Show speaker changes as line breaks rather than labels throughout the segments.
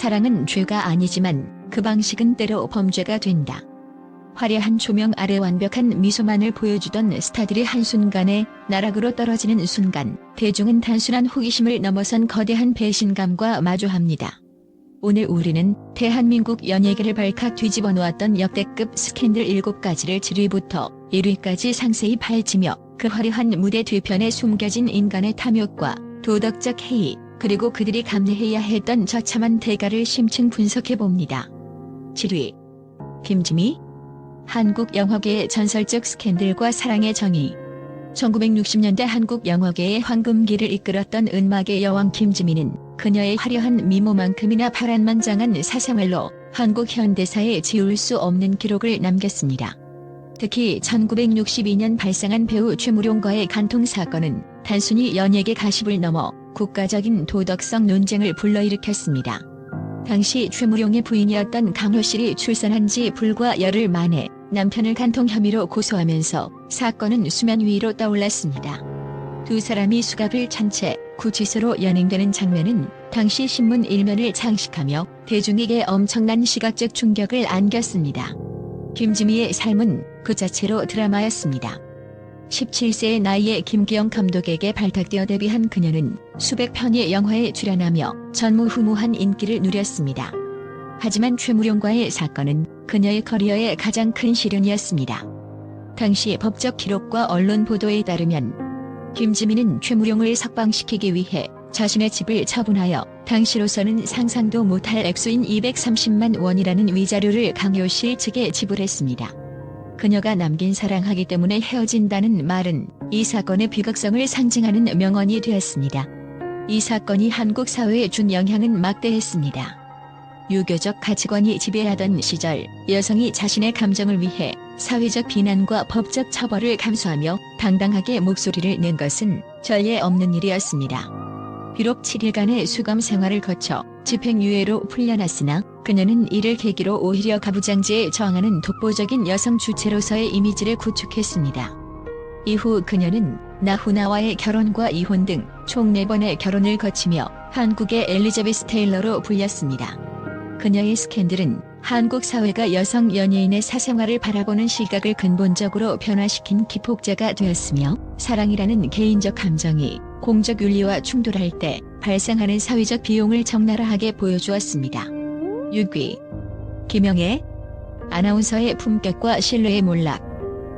사랑은 죄가 아니지만 그 방식은 때로 범죄가 된다. 화려한 조명 아래 완벽한 미소만을 보여주던 스타들이 한순간에 나락으로 떨어지는 순간 대중은 단순한 호기심을 넘어선 거대한 배신감과 마주합니다. 오늘 우리는 대한민국 연예계를 발칵 뒤집어 놓았던 역대급 스캔들 7가지를 7위부터 1위까지 상세히 파헤치며 그 화려한 무대 뒤편에 숨겨진 인간의 탐욕과 도덕적 해이, 그리고 그들이 감내해야 했던 처참한 대가를 심층 분석해봅니다. 7위. 김지미. 한국 영화계의 전설적 스캔들과 사랑의 정의. 1960년대 한국 영화계의 황금기를 이끌었던 은막의 여왕 김지미는 그녀의 화려한 미모만큼이나 파란만장한 사생활로 한국 현대사에 지울 수 없는 기록을 남겼습니다. 특히 1962년 발생한 배우 최무룡과의 간통 사건은 단순히 연예계 가십을 넘어 국가적인 도덕성 논쟁을 불러일으켰습니다. 당시 최무룡의 부인이었던 강효실이 출산한 지 불과 열흘 만에 남편을 간통 혐의로 고소하면서 사건은 수면 위로 떠올랐습니다. 두 사람이 수갑을 찬 채 구치소로 연행되는 장면은 당시 신문 일면을 장식하며 대중에게 엄청난 시각적 충격을 안겼습니다. 김지미의 삶은 그 자체로 드라마였습니다. 17세의 나이에 김기영 감독에게 발탁되어 데뷔한 그녀는 수백 편의 영화에 출연하며 전무후무한 인기를 누렸습니다. 하지만 최무룡과의 사건은 그녀의 커리어의 가장 큰 시련이었습니다. 당시 법적 기록과 언론 보도에 따르면 김지미는 최무룡을 석방시키기 위해 자신의 집을 처분하여 당시로서는 상상도 못할 액수인 230만 원이라는 위자료를 강효실 측에 지불했습니다. 그녀가 남긴 사랑하기 때문에 헤어진다는 말은 이 사건의 비극성을 상징하는 명언이 되었습니다. 이 사건이 한국 사회에 준 영향은 막대했습니다. 유교적 가치관이 지배하던 시절, 여성이 자신의 감정을 위해 사회적 비난과 법적 처벌을 감수하며 당당하게 목소리를 낸 것은 전례 없는 일이었습니다. 비록 7일간의 수감 생활을 거쳐 집행유예로 풀려났으나 그녀는 이를 계기로 오히려 가부장제에 저항하는 독보적인 여성 주체로서의 이미지를 구축했습니다. 이후 그녀는 나훈아와의 결혼과 이혼 등 총 4번의 결혼을 거치며 한국의 엘리자베스 테일러로 불렸습니다. 그녀의 스캔들은 한국 사회가 여성 연예인의 사생활을 바라보는 시각을 근본적으로 변화시킨 기폭제가 되었으며 사랑이라는 개인적 감정이 공적 윤리와 충돌할 때 발생하는 사회적 비용을 적나라하게 보여주었습니다. 6위. 김영애. 아나운서의 품격과 신뢰의 몰락.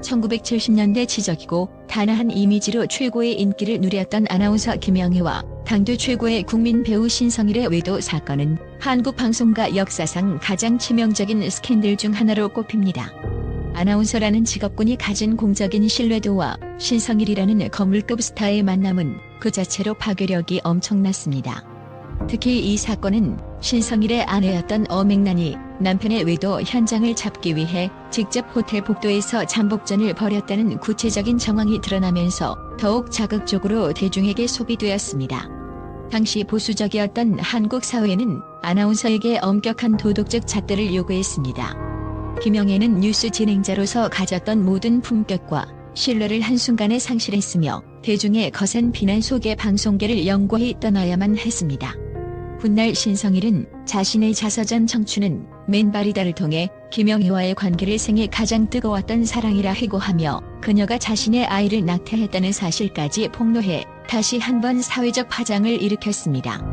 1970년대 지적이고 단아한 이미지로 최고의 인기를 누렸던 아나운서 김영애와 당대 최고의 국민 배우 신성일의 외도 사건은 한국 방송가 역사상 가장 치명적인 스캔들 중 하나로 꼽힙니다. 아나운서라는 직업군이 가진 공적인 신뢰도와 신성일이라는 거물급 스타의 만남은 그 자체로 파괴력이 엄청났습니다. 특히 이 사건은 신성일의 아내였던 어맹란이 남편의 외도 현장을 잡기 위해 직접 호텔 복도에서 잠복전을 벌였다는 구체적인 정황이 드러나면서 더욱 자극적으로 대중에게 소비되었습니다. 당시 보수적이었던 한국 사회는 아나운서에게 엄격한 도덕적 잣대를 요구했습니다. 김영애는 뉴스 진행자로서 가졌던 모든 품격과 신뢰를 한순간에 상실했으며 대중의 거센 비난 속에 방송계를 영구히 떠나야만 했습니다. 훗날 신성일은 자신의 자서전 청춘은 맨발이다를 통해 김영애와의 관계를 생애 가장 뜨거웠던 사랑이라 회고하며 그녀가 자신의 아이를 낙태했다는 사실까지 폭로해 다시 한번 사회적 파장을 일으켰습니다.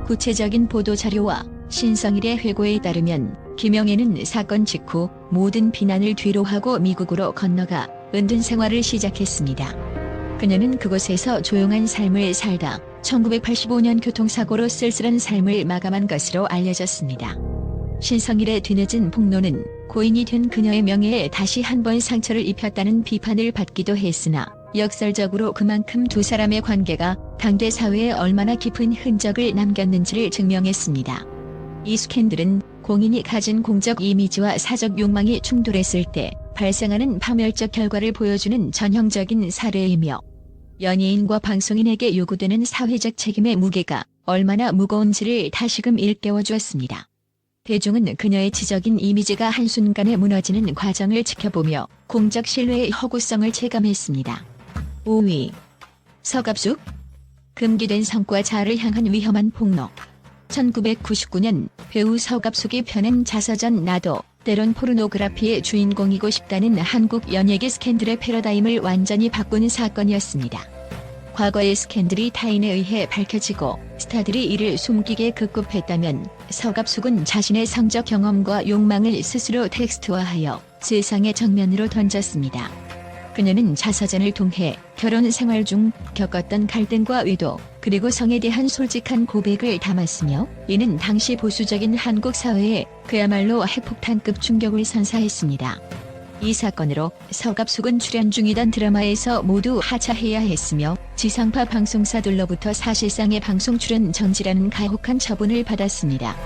구체적인 보도자료와 신성일의 회고에 따르면 김영애는 사건 직후 모든 비난을 뒤로하고 미국으로 건너가 은둔 생활을 시작했습니다. 그녀는 그곳에서 조용한 삶을 살다 1985년 교통사고로 쓸쓸한 삶을 마감한 것으로 알려졌습니다. 신성일의 뒤늦은 폭로는 고인이 된 그녀의 명예에 다시 한번 상처를 입혔다는 비판을 받기도 했으나 역설적으로 그만큼 두 사람의 관계가 당대 사회에 얼마나 깊은 흔적을 남겼는지를 증명했습니다. 이 스캔들은 공인이 가진 공적 이미지와 사적 욕망이 충돌했을 때 발생하는 파멸적 결과를 보여주는 전형적인 사례이며 연예인과 방송인에게 요구되는 사회적 책임의 무게가 얼마나 무거운지를 다시금 일깨워주었습니다. 대중은 그녀의 지적인 이미지가 한순간에 무너지는 과정을 지켜보며 공적 신뢰의 허구성을 체감했습니다. 5위. 서갑숙. 금기된 성과 자아를 향한 위험한 폭로. 1999년 배우 서갑숙이 펴낸 자서전 나도 때론 포르노그라피의 주인공이고 싶다는 한국 연예계 스캔들의 패러다임을 완전히 바꾸는 사건이었습니다. 과거의 스캔들이 타인에 의해 밝혀지고 스타들이 이를 숨기게 급급했다면 서갑숙은 자신의 성적 경험과 욕망을 스스로 텍스트화하여 세상의 정면으로 던졌습니다. 그녀는 자서전을 통해 결혼 생활 중 겪었던 갈등과 외도, 그리고 성에 대한 솔직한 고백을 담았으며 이는 당시 보수적인 한국 사회에 그야말로 핵폭탄급 충격을 선사했습니다. 이 사건으로 서갑숙은 출연 중이던 드라마에서 모두 하차해야 했으며 지상파 방송사들로부터 사실상의 방송 출연 정지라는 가혹한 처분을 받았습니다.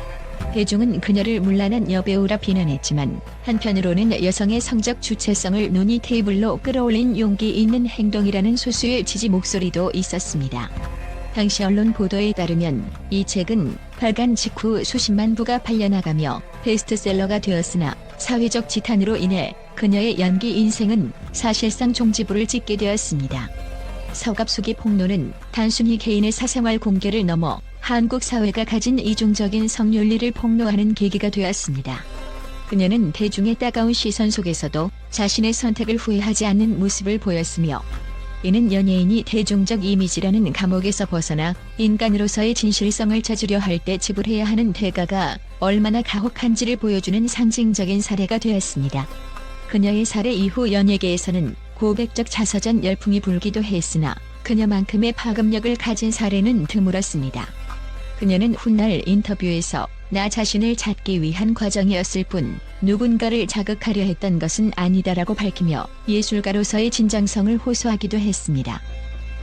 대중은 그녀를 문란한 여배우라 비난했지만 한편으로는 여성의 성적 주체성을 논의 테이블로 끌어올린 용기 있는 행동이라는 소수의 지지 목소리도 있었습니다. 당시 언론 보도에 따르면 이 책은 발간 직후 수십만 부가 팔려나가며 베스트셀러가 되었으나 사회적 지탄으로 인해 그녀의 연기 인생은 사실상 종지부를 찍게 되었습니다. 서갑숙의 폭로는 단순히 개인의 사생활 공개를 넘어 한국 사회가 가진 이중적인 성윤리를 폭로하는 계기가 되었습니다. 그녀는 대중의 따가운 시선 속에서도 자신의 선택을 후회하지 않는 모습을 보였으며 이는 연예인이 대중적 이미지라는 감옥에서 벗어나 인간으로서의 진실성을 찾으려 할 때 지불해야 하는 대가가 얼마나 가혹한지를 보여주는 상징적인 사례가 되었습니다. 그녀의 살해 이후 연예계에서는 고백적 자서전 열풍이 불기도 했으나 그녀만큼의 파급력을 가진 사례는 드물었습니다. 그녀는 훗날 인터뷰에서 나 자신을 찾기 위한 과정이었을 뿐 누군가를 자극하려 했던 것은 아니다라고 밝히며 예술가로서의 진정성을 호소하기도 했습니다.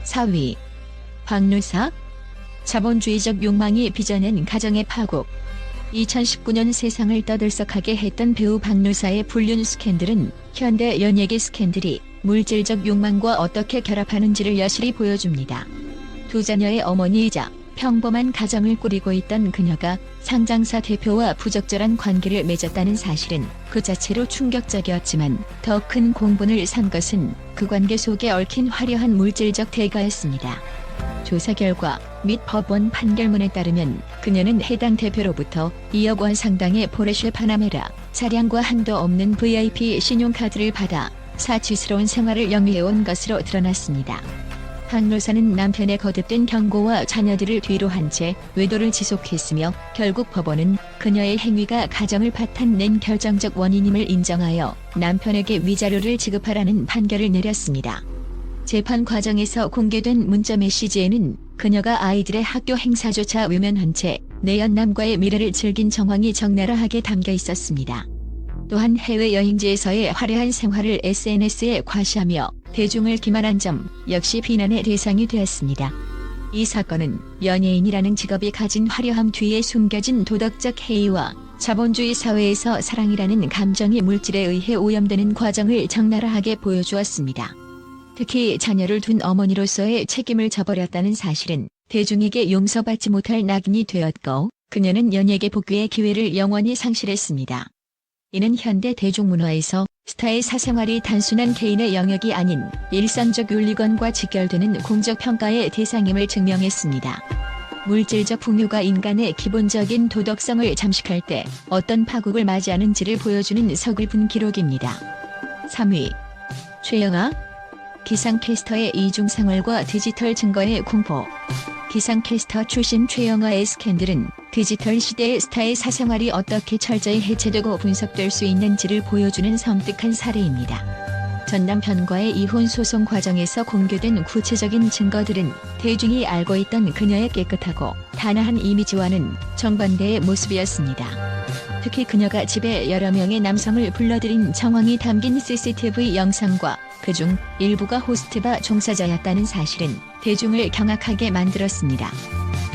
4위. 박누사? 자본주의적 욕망이 빚어낸 가정의 파국. 2019년 세상을 떠들썩하게 했던 배우 박누사의 불륜 스캔들은 현대 연예계 스캔들이 물질적 욕망과 어떻게 결합하는지를 여실히 보여줍니다. 두 자녀의 어머니이자 평범한 가정을 꾸리고 있던 그녀가 상장사 대표와 부적절한 관계를 맺었다는 사실은 그 자체로 충격적이었지만 더 큰 공분을 산 것은 그 관계 속에 얽힌 화려한 물질적 대가였습니다. 조사 결과 및 법원 판결문에 따르면 그녀는 해당 대표로부터 2억 원 상당의 포르쉐 파나메라 차량과 한도 없는 VIP 신용카드를 받아 사치스러운 생활을 영위해온 것으로 드러났습니다. 박누사는 남편의 거듭된 경고와 자녀들을 뒤로 한 채 외도를 지속했으며 결국 법원은 그녀의 행위가 가정을 파탄낸 결정적 원인임을 인정하여 남편에게 위자료를 지급하라는 판결을 내렸습니다. 재판 과정에서 공개된 문자 메시지에는 그녀가 아이들의 학교 행사조차 외면한 채 내연남과의 미래를 즐긴 정황이 적나라하게 담겨 있었습니다. 또한 해외여행지에서의 화려한 생활을 SNS에 과시하며 대중을 기만한 점 역시 비난의 대상이 되었습니다. 이 사건은 연예인이라는 직업이 가진 화려함 뒤에 숨겨진 도덕적 해이와 자본주의 사회에서 사랑이라는 감정이 물질에 의해 오염되는 과정을 적나라하게 보여주었습니다. 특히 자녀를 둔 어머니로서의 책임을 져버렸다는 사실은 대중에게 용서받지 못할 낙인이 되었고 그녀는 연예계 복귀의 기회를 영원히 상실했습니다. 이는 현대 대중문화에서 스타의 사생활이 단순한 개인의 영역이 아닌 일상적 윤리관과 직결되는 공적 평가의 대상임을 증명했습니다. 물질적 풍요가 인간의 기본적인 도덕성을 잠식할 때 어떤 파국을 맞이하는지를 보여주는 서글픈 기록입니다. 3위. 최영아? 기상캐스터의 이중생활과 디지털 증거의 공포. 기상캐스터 출신 최영아의 스캔들은 디지털 시대의 스타의 사생활이 어떻게 철저히 해체되고 분석될 수 있는지를 보여주는 섬뜩한 사례입니다. 전 남편과의 이혼 소송 과정에서 공개된 구체적인 증거들은 대중이 알고 있던 그녀의 깨끗하고 단아한 이미지와는 정반대의 모습이었습니다. 특히 그녀가 집에 여러 명의 남성을 불러들인 정황이 담긴 CCTV 영상과 그중 일부가 호스트바 종사자였다는 사실은 대중을 경악하게 만들었습니다.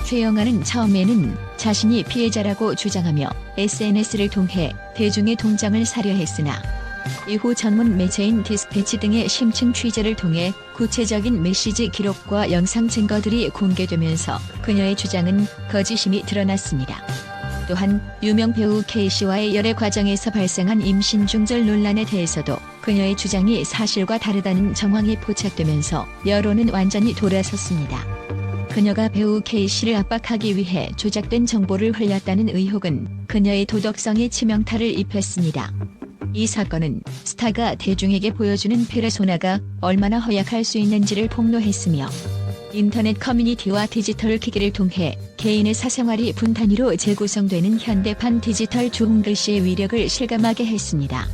최영아는 처음에는 자신이 피해자라고 주장하며 SNS를 통해 대중의 동정을 사려 했으나 이후 전문 매체인 디스패치 등의 심층 취재를 통해 구체적인 메시지 기록과 영상 증거들이 공개되면서 그녀의 주장은 거짓임이 드러났습니다. 또한 유명 배우 K씨와의 열애 과정에서 발생한 임신 중절 논란에 대해서도 그녀의 주장이 사실과 다르다는 정황이 포착되면서 여론은 완전히 돌아섰습니다. 그녀가 배우 K씨를 압박하기 위해 조작된 정보를 흘렸다는 의혹은 그녀의 도덕성에 치명타를 입혔습니다. 이 사건은 스타가 대중에게 보여주는 페르소나가 얼마나 허약할 수 있는지를 폭로했으며 인터넷 커뮤니티와 디지털 기기를 통해 개인의 사생활이 분 단위로 재구성되는 현대판 디지털 주홍글씨의 위력을 실감하게 했습니다.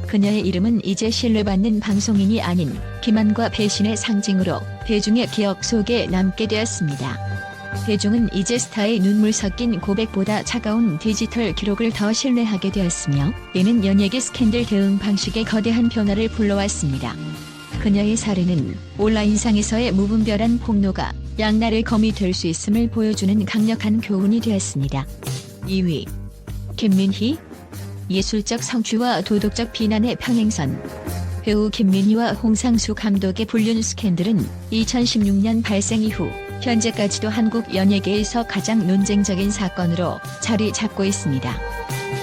그녀의 이름은 이제 신뢰받는 방송인이 아닌 기만과 배신의 상징으로 대중의 기억 속에 남게 되었습니다. 대중은 이제 스타의 눈물 섞인 고백보다 차가운 디지털 기록을 더 신뢰하게 되었으며 이는 연예계 스캔들 대응 방식의 거대한 변화를 불러왔습니다. 그녀의 사례는 온라인상에서의 무분별한 폭로가 양날의 검이 될 수 있음을 보여주는 강력한 교훈이 되었습니다. 2위. 김민희. 예술적 성취와 도덕적 비난의 평행선. 배우 김민희와 홍상수 감독의 불륜 스캔들은 2016년 발생 이후 현재까지도 한국 연예계에서 가장 논쟁적인 사건으로 자리 잡고 있습니다.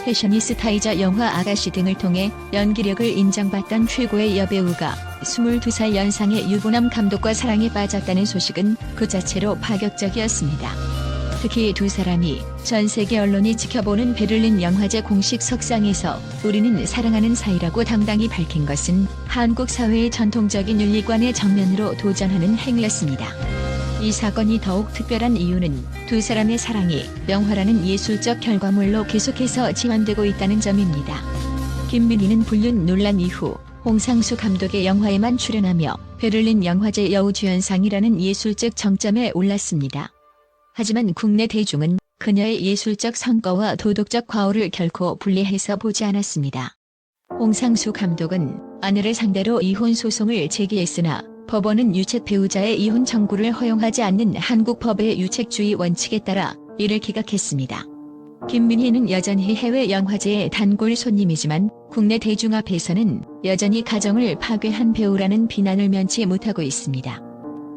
패셔니스타이자 영화 아가씨 등을 통해 연기력을 인정받던 최고의 여배우가 22살 연상의 유부남 감독과 사랑에 빠졌다는 소식은 그 자체로 파격적이었습니다. 특히 두 사람이 전 세계 언론이 지켜보는 베를린 영화제 공식 석상에서 우리는 사랑하는 사이라고 당당히 밝힌 것은 한국 사회의 전통적인 윤리관의 정면으로 도전하는 행위였습니다. 이 사건이 더욱 특별한 이유는 두 사람의 사랑이 영화라는 예술적 결과물로 계속해서 지원되고 있다는 점입니다. 김민희는 불륜 논란 이후 홍상수 감독의 영화에만 출연하며 베를린 영화제 여우주연상이라는 예술적 정점에 올랐습니다. 하지만 국내 대중은 그녀의 예술적 성과와 도덕적 과오를 결코 분리해서 보지 않았습니다. 홍상수 감독은 아내를 상대로 이혼 소송을 제기했으나 법원은 유책 배우자의 이혼 청구를 허용하지 않는 한국 법의 유책주의 원칙에 따라 이를 기각했습니다. 김민희는 여전히 해외 영화제의 단골 손님이지만 국내 대중 앞에서는 여전히 가정을 파괴한 배우라는 비난을 면치 못하고 있습니다.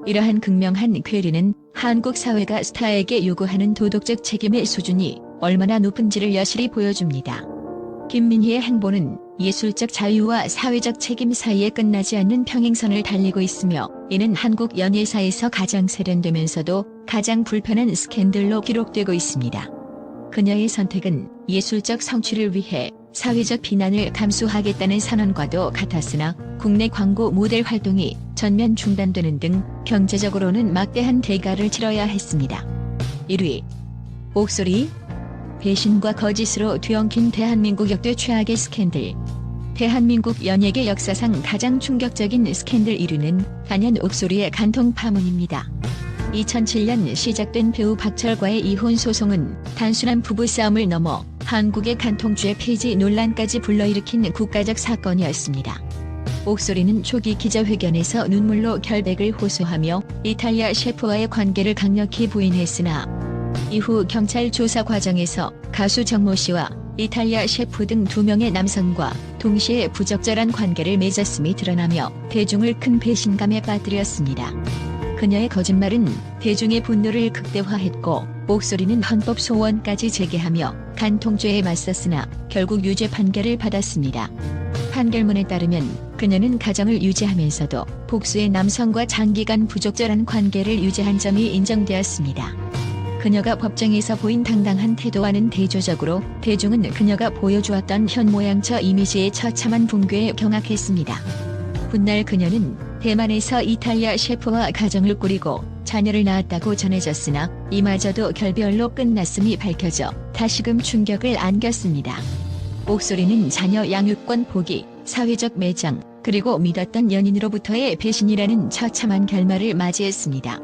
이러한 극명한 괴리는 한국 사회가 스타에게 요구하는 도덕적 책임의 수준이 얼마나 높은지를 여실히 보여줍니다. 김민희의 행보는 예술적 자유와 사회적 책임 사이에 끝나지 않는 평행선을 달리고 있으며 이는 한국 연예사에서 가장 세련되면서도 가장 불편한 스캔들로 기록되고 있습니다. 그녀의 선택은 예술적 성취를 위해 사회적 비난을 감수하겠다는 선언과도 같았으나 국내 광고 모델 활동이 전면 중단되는 등 경제적으로는 막대한 대가를 치러야 했습니다. 1위. 옥소리. 배신과 거짓으로 뒤엉킨 대한민국 역대 최악의 스캔들. 대한민국 연예계 역사상 가장 충격적인 스캔들 1위는 단연 옥소리의 간통 파문입니다. 2007년 시작된 배우 박철과의 이혼 소송은 단순한 부부싸움을 넘어 한국의 간통죄 폐지 논란까지 불러일으킨 국가적 사건이었습니다. 옥소리는 초기 기자회견에서 눈물로 결백을 호소하며 이탈리아 셰프와의 관계를 강력히 부인했으나 이후 경찰 조사 과정에서 가수 정모 씨와 이탈리아 셰프 등 2명의 남성과 동시에 부적절한 관계를 맺었음이 드러나며 대중을 큰 배신감에 빠뜨렸습니다. 그녀의 거짓말은 대중의 분노를 극대화했고 옥소리는 헌법 소원까지 제기하며 간통죄에 맞섰으나 결국 유죄 판결을 받았습니다. 판결문에 따르면 그녀는 가정을 유지하면서도 복수의 남성과 장기간 부적절한 관계를 유지한 점이 인정되었습니다. 그녀가 법정에서 보인 당당한 태도와는 대조적으로 대중은 그녀가 보여주었던 현모양처 이미지의 처참한 붕괴에 경악했습니다. 훗날 그녀는 대만에서 이탈리아 셰프와 가정을 꾸리고 자녀를 낳았다고 전해졌으나 이마저도 결별로 끝났음이 밝혀져 다시금 충격을 안겼습니다. 옥소리는 자녀 양육권 포기, 사회적 매장, 그리고 믿었던 연인으로부터의 배신이라는 처참한 결말을 맞이했습니다.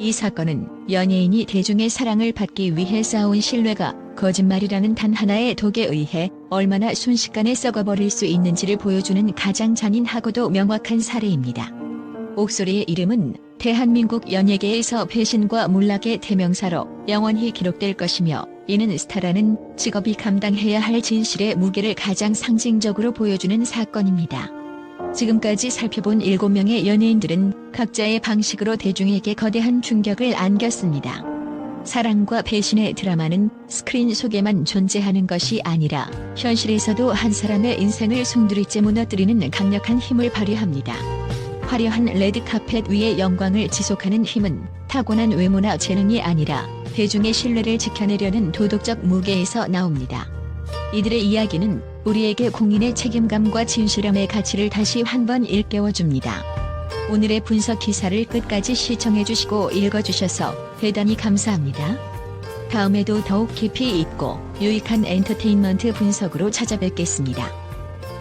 이 사건은 연예인이 대중의 사랑을 받기 위해 쌓아온 신뢰가 거짓말이라는 단 하나의 독에 의해 얼마나 순식간에 썩어버릴 수 있는지를 보여주는 가장 잔인하고도 명확한 사례입니다. 옥소리의 이름은 대한민국 연예계에서 배신과 몰락의 대명사로 영원히 기록될 것이며 이는 스타라는 직업이 감당해야 할 진실의 무게를 가장 상징적으로 보여주는 사건입니다. 지금까지 살펴본 7명의 연예인들은 각자의 방식으로 대중에게 거대한 충격을 안겼습니다. 사랑과 배신의 드라마는 스크린 속에만 존재하는 것이 아니라 현실에서도 한 사람의 인생을 송두리째 무너뜨리는 강력한 힘을 발휘합니다. 화려한 레드카펫 위의 영광을 지속하는 힘은 타고난 외모나 재능이 아니라 대중의 신뢰를 지켜내려는 도덕적 무게에서 나옵니다. 이들의 이야기는 우리에게 공인의 책임감과 진실함의 가치를 다시 한번 일깨워줍니다. 오늘의 분석 기사를 끝까지 시청해주시고 읽어주셔서 대단히 감사합니다. 다음에도 더욱 깊이 있고 유익한 엔터테인먼트 분석으로 찾아뵙겠습니다.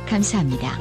감사합니다.